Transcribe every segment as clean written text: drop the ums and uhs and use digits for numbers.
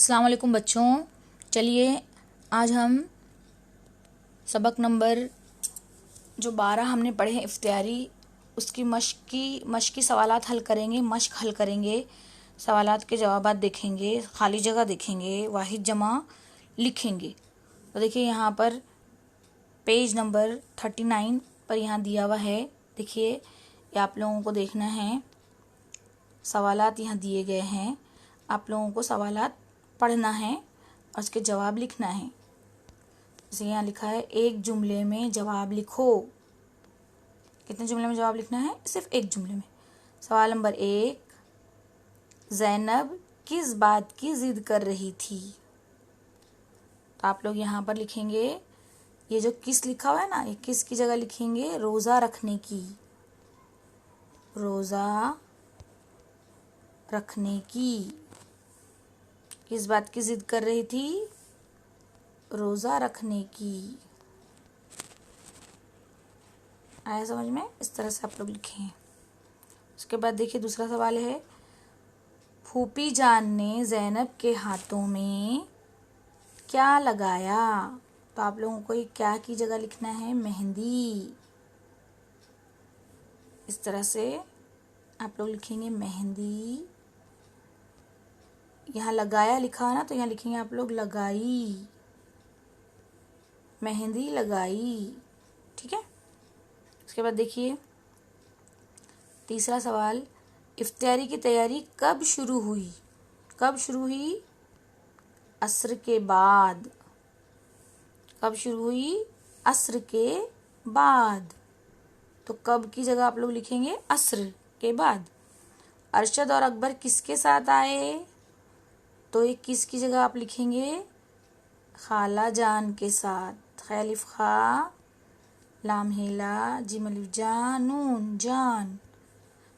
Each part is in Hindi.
अस्सलाम वालेकुम बच्चों। चलिए आज हम सबक नंबर जो 12 हमने पढ़े हैं इफ्तियारी, उसकी मश्की सवालात हल करेंगे। मश्क हल करेंगे, सवालात के जवाबात देखेंगे, खाली जगह देखेंगे, वाहिद जमा लिखेंगे। तो देखिए यहाँ पर पेज नंबर 39 पर यहाँ दिया हुआ है। देखिए ये आप लोगों को देखना है, सवालात यहाँ दिए गए हैं। आप लोगों को सवालात पढ़ना है और उसके जवाब लिखना है। जैसे यहाँ लिखा है, एक जुमले में जवाब लिखो। कितने जुमले में जवाब लिखना है? सिर्फ एक जुमले में। सवाल नंबर 1, ज़ैनब किस बात की जिद कर रही थी? तो आप लोग यहाँ पर लिखेंगे, ये जो किस लिखा हुआ है ना, ये किस की जगह लिखेंगे रोज़ा रखने की। रोज़ा रखने की। किस बात की जिद कर रही थी? रोज़ा रखने की। आया समझ में? इस तरह से आप लोग लिखें। उसके बाद देखिए दूसरा सवाल है, फूफी जान ने ज़ैनब के हाथों में क्या लगाया? तो आप लोगों को ये क्या की जगह लिखना है मेहंदी। इस तरह से आप लोग लिखेंगे मेहंदी। यहाँ लगाया लिखा है ना, तो यहाँ लिखेंगे आप लोग लगाई, मेहंदी लगाई। ठीक है। उसके बाद देखिए तीसरा सवाल, इफ्तियारी की तैयारी कब शुरू हुई? कब शुरू हुई? असर के बाद। कब शुरू हुई? असर के बाद। तो कब की जगह आप लोग लिखेंगे असर के बाद। अरशद और अकबर किसके साथ आए? तो ये किस की जगह आप लिखेंगे खाला जान के साथ। खैलिफ खा, लाम हेला, जिम अलिफ जान, नून जान,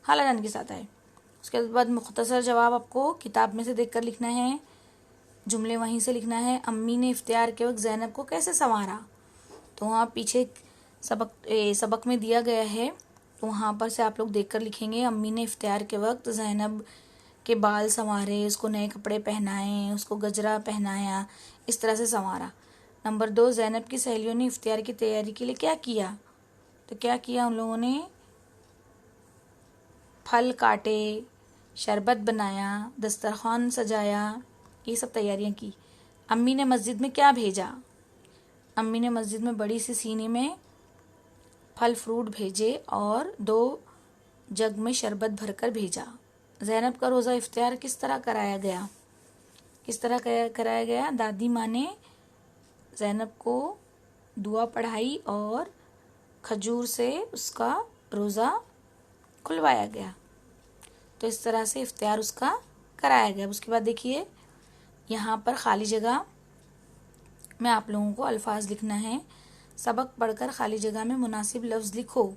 खाला जान के साथ आए। उसके बाद मुख्तसर जवाब आपको किताब में से देखकर लिखना है, जुमले वहीं से लिखना है। अम्मी ने इफ्तियार के वक्त ज़ैनब को कैसे संवारा? तो वहाँ पीछे सबक में दिया गया है, तो वहाँ पर से आप लोग देखकर लिखेंगे, अम्मी ने इफ्तियार के वक्त ज़ैनब के बाल संवारे, उसको नए कपड़े पहनाए, उसको गजरा पहनाया, इस तरह से संवारा। नंबर 2, ज़ैनब की सहेलियों ने इफ्तियार की तैयारी के लिए क्या किया? तो क्या किया उन लोगों ने? फल काटे, शरबत बनाया, दस्तरखान सजाया, ये सब तैयारियां की। अम्मी ने मस्जिद में क्या भेजा? अम्मी ने मस्जिद में बड़ी सी सीनी में फल फ्रूट भेजे और 2 जग में शरबत भरकर भेजा। ज़ैनब का रोज़ा इफ्तियार किस तरह कराया गया? किस तरह कराया गया? दादी माँ ने ज़ैनब को दुआ पढ़ाई और खजूर से उसका रोज़ा खुलवाया गया। तो इस तरह से इफ्तियार उसका कराया गया। उसके बाद देखिए यहाँ पर खाली जगह में आप लोगों को अल्फाज लिखना है। सबक पढ़कर खाली जगह में मुनासिब लफ्ज़ लिखो।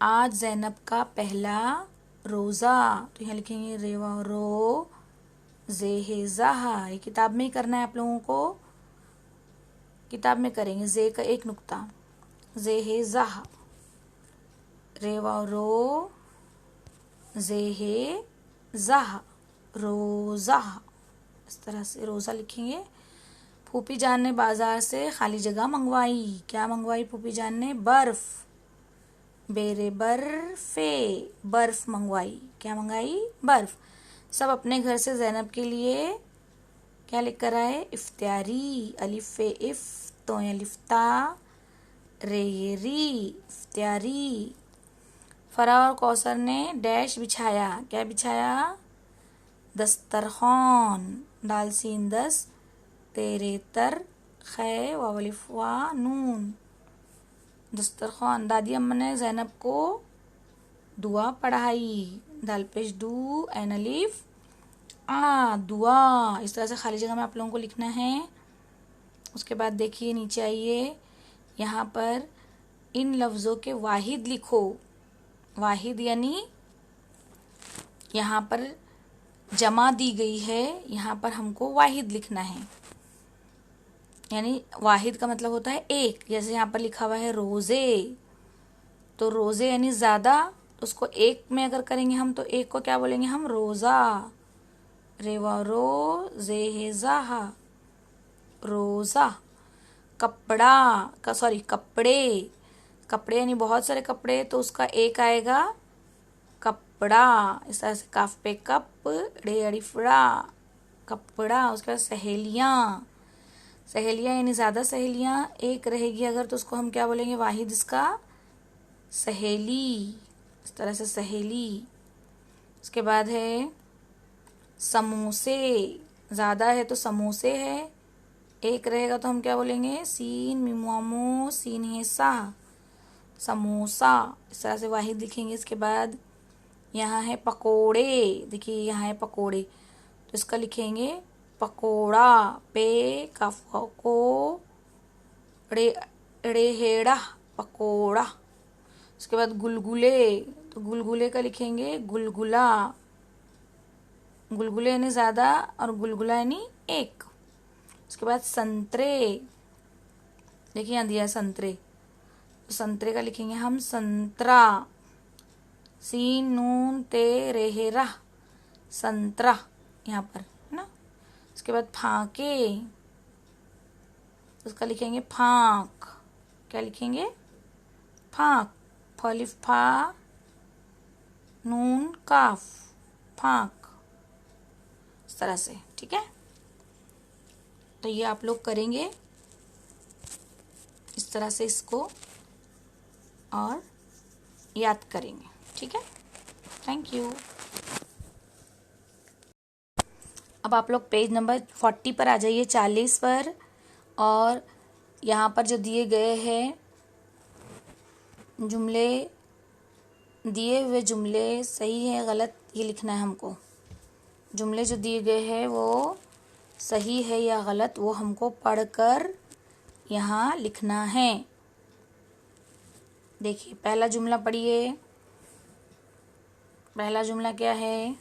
आज ज़ैनब का पहला रोज़ा। तो यहाँ लिखेंगे रेवा रो ज़े ज़हा। ये किताब में ही करना है आप लोगों को, किताब में करेंगे। जे का एक नुक्ता, ज़े ज़हा, रेवा रो ज़े ज़हा, रोज़ा। इस तरह से रोज़ा लिखेंगे। फूफी जान ने बाजार से खाली जगह मंगवाई। क्या मंगवाई फूफी जान ने? बर्फ, बेरे बर्फे, बर्फ मंगवाई। क्या मंगाई? बर्फ। सब अपने घर से ज़ैनब के लिए क्या लेकर आए? इफ्तियारी। अलिफ इफ, तो अलिफ्ता, रे री, इफ्तियारी। फरा और कौसर ने डैश बिछाया। क्या बिछाया? दस्तरखान। दाल सीन दस, तेरे तर, खे वावलिफ वा नून, दस्तरखान। दादी अम्मा ने ज़ैनब को दुआ पढ़ाई। दाल पेश दू, ऐन अलिफ आ, दुआ। इस तरह से खाली जगह में आप लोगों को लिखना है। उसके बाद देखिए नीचे आइए, यहाँ पर इन लफ्ज़ों के वाहिद लिखो। वाहिद यानी यहाँ पर जमा दी गई है, यहाँ पर हमको वाहिद लिखना है। यानी वाहिद का मतलब होता है एक। जैसे यहाँ पर लिखा हुआ है रोज़े, तो रोज़े यानी ज़्यादा, तो उसको एक में अगर करेंगे हम तो एक को क्या बोलेंगे हम? रोज़ा। रेवा रोजेहा, रोजा। कपड़ा का सॉरी कपड़े, कपड़े यानी बहुत सारे कपड़े, तो उसका एक आएगा कपड़ा। इस तरह से काफ पे कप, डे अड़िफड़ा, कपड़ा। उसके बाद सहेलियाँ, सहेलियाँ यानी ज़्यादा सहेलियाँ, एक रहेगी अगर तो उसको हम क्या बोलेंगे, वाहिद इसका सहेली। इस तरह से सहेली। उसके बाद है समोसे, ज़्यादा है तो समोसे है, एक रहेगा तो हम क्या बोलेंगे, सीन मिमुआमो सीन है सा, समोसा। इस तरह से वाहिद लिखेंगे। इसके बाद यहाँ है पकोड़े, देखिए यहाँ है पकोड़े, तो इसका लिखेंगे पकोड़ा, पे काफ को ड़ेहेड़ा, पकोड़ा। उसके बाद गुलगुले, तो गुलगुले का लिखेंगे गुलगुला, गुलगुले यानी ज़्यादा और गुलगुला यानी एक। उसके बाद संतरे, देखिए यहाँ दिया है संतरे, तो संतरे का लिखेंगे हम संतरा, सीन नून ते रेहेरा, संतरा यहाँ पर है ना। उसके बाद फाके, उसका लिखेंगे फाक, क्या लिखेंगे, फाक, फलिफ फा नून काफ, फाक। इस तरह से, ठीक है। तो ये आप लोग करेंगे इस तरह से इसको और याद करेंगे, ठीक है। Thank you. अब आप लोग पेज नंबर 40 पर आ जाइए, 40 पर। और यहाँ पर जो दिए गए हैं जुमले, दिए हुए जुमले सही है गलत ये लिखना है हमको। जुमले जो दिए गए हैं वो सही है या गलत वो हमको पढ़कर यहाँ लिखना है। देखिए पहला जुमला पढ़िए। पहला जुमला क्या है,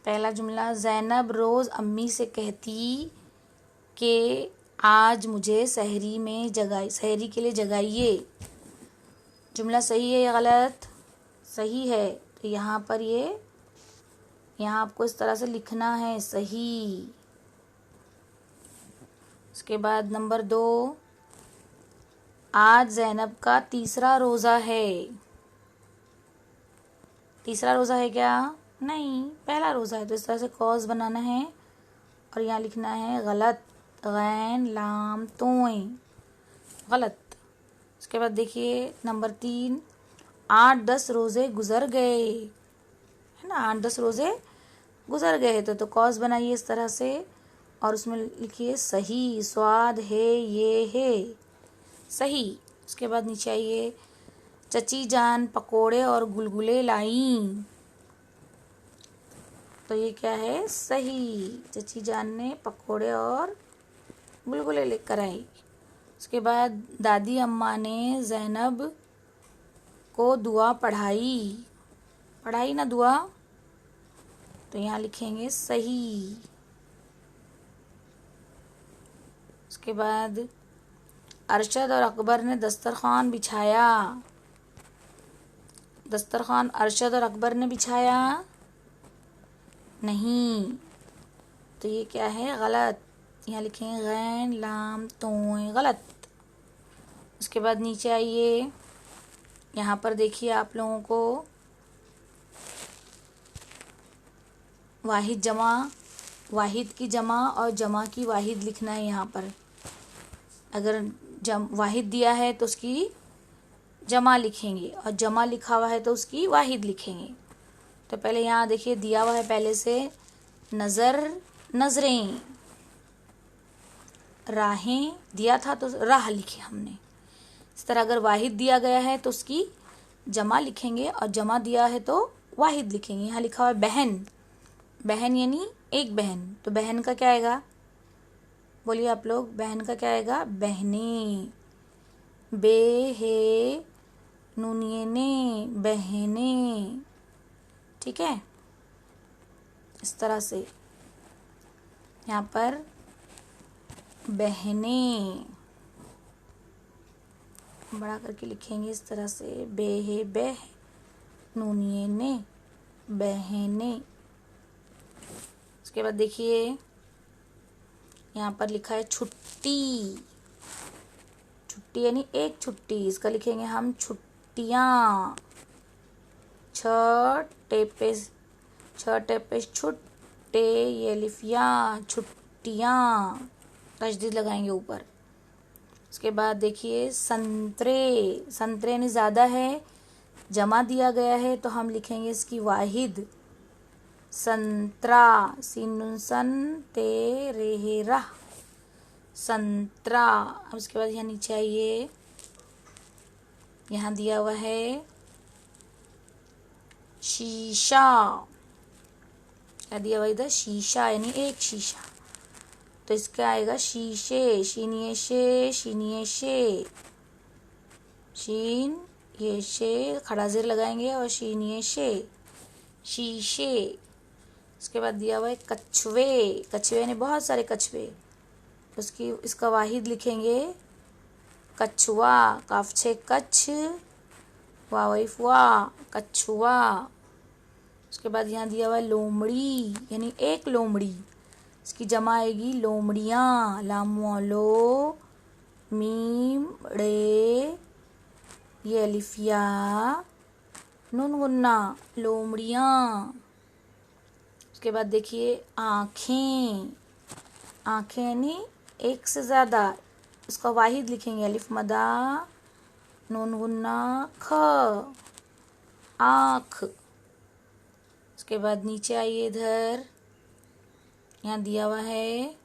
पहला जुमला, ज़ैनब रोज़ अम्मी से कहती कि आज मुझे सहरी में जगाई, सहरी के लिए जगाइए। जुमला सही है या गलत, सही है, तो यहाँ पर ये यहाँ आपको इस तरह से लिखना है सही। उसके बाद नंबर 2, आज ज़ैनब का तीसरा रोज़ा है। तीसरा रोज़ा है क्या, नहीं, पहला रोज़ा है, तो इस तरह से कॉज बनाना है और यहाँ लिखना है गलत, गैन लाम तोय, गलत। उसके बाद देखिए नंबर 3, 8-10 रोज़े गुज़र गए, है ना, 8-10 रोज़े गुज़र गए, तो कॉज बनाइए इस तरह से और उसमें लिखिए सही, स्वाद है ये है, सही। उसके बाद नीचे आइए, चची जान पकोड़े और गुलगुले लाई, तो ये क्या है, सही, चची जान ने पकोड़े और गुलगुले लेकर आई। उसके बाद दादी अम्मा ने ज़ैनब को दुआ पढ़ाई, पढ़ाई ना दुआ, तो यहाँ लिखेंगे सही। उसके बाद अरशद और अकबर ने दस्तरखान बिछाया, दस्तरखान अरशद और अकबर ने बिछाया, नहीं, तो ये क्या है, गलत, यहाँ लिखेंगे गैन लाम तोय, गलत। उसके बाद नीचे आइए, यहाँ पर देखिए आप लोगों को वाहिद जमा, वाहिद की जमा और जमा की वाहिद लिखना है। यहाँ पर अगर वाहिद दिया है तो उसकी जमा लिखेंगे और जमा लिखा हुआ है तो उसकी वाहिद लिखेंगे। तो पहले यहाँ देखिए दिया हुआ है पहले से, नज़र, नजरें, राहें दिया था तो राह लिखे हमने। इस तरह अगर वाहिद दिया गया है तो उसकी जमा लिखेंगे और जमा दिया है तो वाहिद लिखेंगे। यहाँ लिखा हुआ है बहन, बहन यानी एक बहन, तो बहन का क्या आएगा, बोलिए आप लोग, बहन का क्या आएगा, बहने, बे हे नूनिये ने, बहने, ठीक है। इस तरह से यहाँ पर बहने बड़ा करके लिखेंगे इस तरह से, बे हे नूनिये ने, बहने। उसके बाद देखिए यहाँ पर लिखा है छुट्टी। छुट्टी यानी एक छुट्टी, इसका लिखेंगे हम छुट्टियाँ। छ टे पे छुट्टे, ये अलिफिया, छुट्टियाँ, तशदीद लगाएंगे ऊपर। उसके बाद देखिए संतरे। संतरे यानी ज़्यादा है, जमा दिया गया है तो हम लिखेंगे इसकी वाहिद संतरा। सीन सन ते रे रा, संतरा। अब उसके बाद यहाँ नीचे आइए, यहाँ दिया हुआ है शीशा। क्या दिया हुआ इधर? शीशा यानी एक शीशा, तो इसका आएगा शीशे। शीनिए शे, शीनिए शे, शीन ये शे खड़ा ज़ेर लगाएंगे और शीनिए शे, शीशे। उसके बाद दिया हुआ है कछुए। कछुए यानी बहुत सारे कछुए, उसकी इसका वाहिद लिखेंगे कछुआ। काफ छे कच्छ, वाइफ वा, कछुआ। उसके बाद यहाँ दिया हुआ है लोमड़ी यानी एक लोमड़ी, इसकी जमा आएगी लोमड़ियाँ। लाम लो मीम ड़े, ये अलिफिया, नून गुन्ना, लोमड़ियाँ। उसके बाद देखिए आँखें। आँखें यानी एक से ज़्यादा, उसका वाहिद लिखेंगे अलिफ मदा नून गुन्ना ख, आँख। उसके बाद नीचे आइए इधर, यहाँ दिया हुआ है,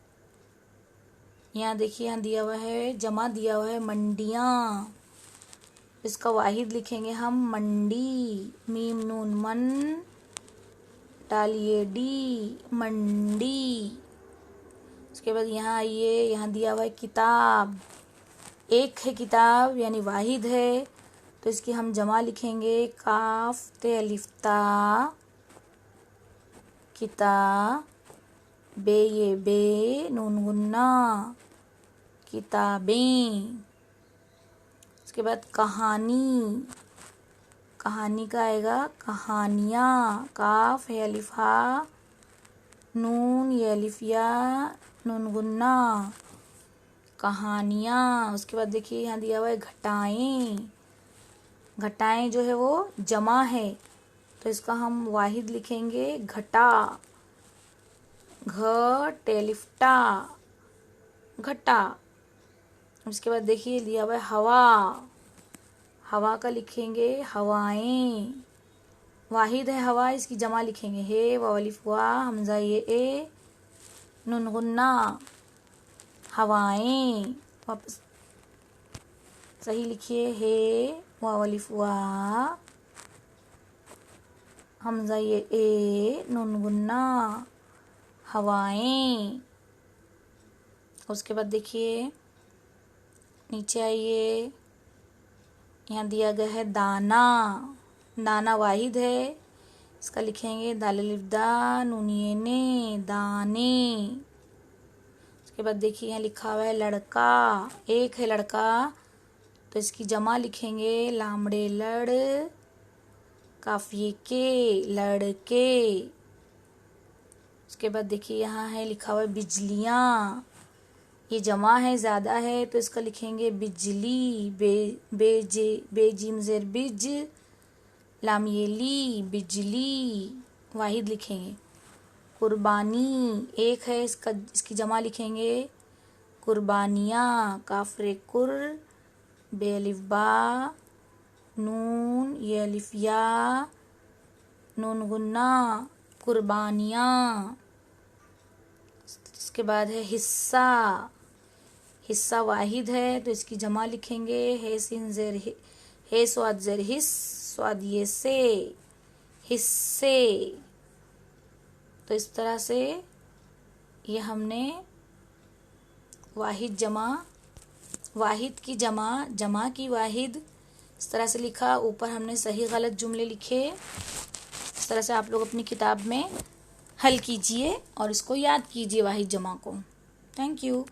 यहाँ देखिए यहाँ दिया हुआ है जमा दिया हुआ है मंडियाँ, इसका वाहिद लिखेंगे हम मंडी। मीम नून मन डालिए डी, मंडी। उसके बाद यहाँ आइए, यहाँ दिया हुआ है किताब। एक है किताब यानी वाहिद है, तो इसकी हम जमा लिखेंगे काफ ते अलिफ्ता, किता, बे ये बे नून गुन्ना, किताबें। उसके बाद कहानी। कहानी का आएगा कहानियाँ। काफ है अलिफा, नून ये अलिफिया, नून गुन्ना, कहानियाँ। उसके बाद देखिए यहाँ दिया हुआ है घटाएं। घटाएं जो है वो जमा है, तो इसका हम वाहिद लिखेंगे घटा। घ टेलिफ्टा, घटा। उसके बाद देखिए दिया हुआ है हवा। हवा का लिखेंगे हवाएं। वाहिद है हवा, इसकी जमा लिखेंगे हे वालिफ वा, हमजा ये ए, नून गुन्ना, हवाएं। वापस सही लिखिए हे वालिफ वा, हमजा ये ए, नून गुन्ना, हवाएं। उसके बाद देखिए नीचे आइए, यहाँ दिया गया है दाना। दाना वाहिद है, इसका लिखेंगे दालिफ्दा नूनिये ने, दाने। उसके बाद देखिए यहाँ लिखा हुआ है लड़का। एक है लड़का, तो इसकी जमा लिखेंगे लामड़े लड़, काफिए के, लड़के। उसके बाद देखिए यहाँ है लिखा हुआ है बिजलियाँ। ये जमा है, ज़्यादा है, तो इसका लिखेंगे बिजली। बेजिम ज़ेर बिज, लाम ये ली, बिजली। वाहिद लिखेंगे कुर्बानी। एक है, इसकी जमा लिखेंगे कुर्बानियाँ। काफरे कुर, बे अलिफ बा, नून ये अलिफिया, नून गुन्ना, कुर्बानियाँ। इसके बाद है हिस्सा। हिस्सा वाहिद है, तो इसकी जमा लिखेंगे हे सिन ज़ेर हे स्वाद ज़ेर हिस, स्वाद ये से, हिस्से। तो इस तरह से ये हमने वाहिद जमा, वाहिद की जमा, जमा की वाहिद, इस तरह से लिखा। ऊपर हमने सही गलत जुमले लिखे। इस तरह से आप लोग अपनी किताब में हल कीजिए और इसको याद कीजिए वाहिद जमा को। Thank you.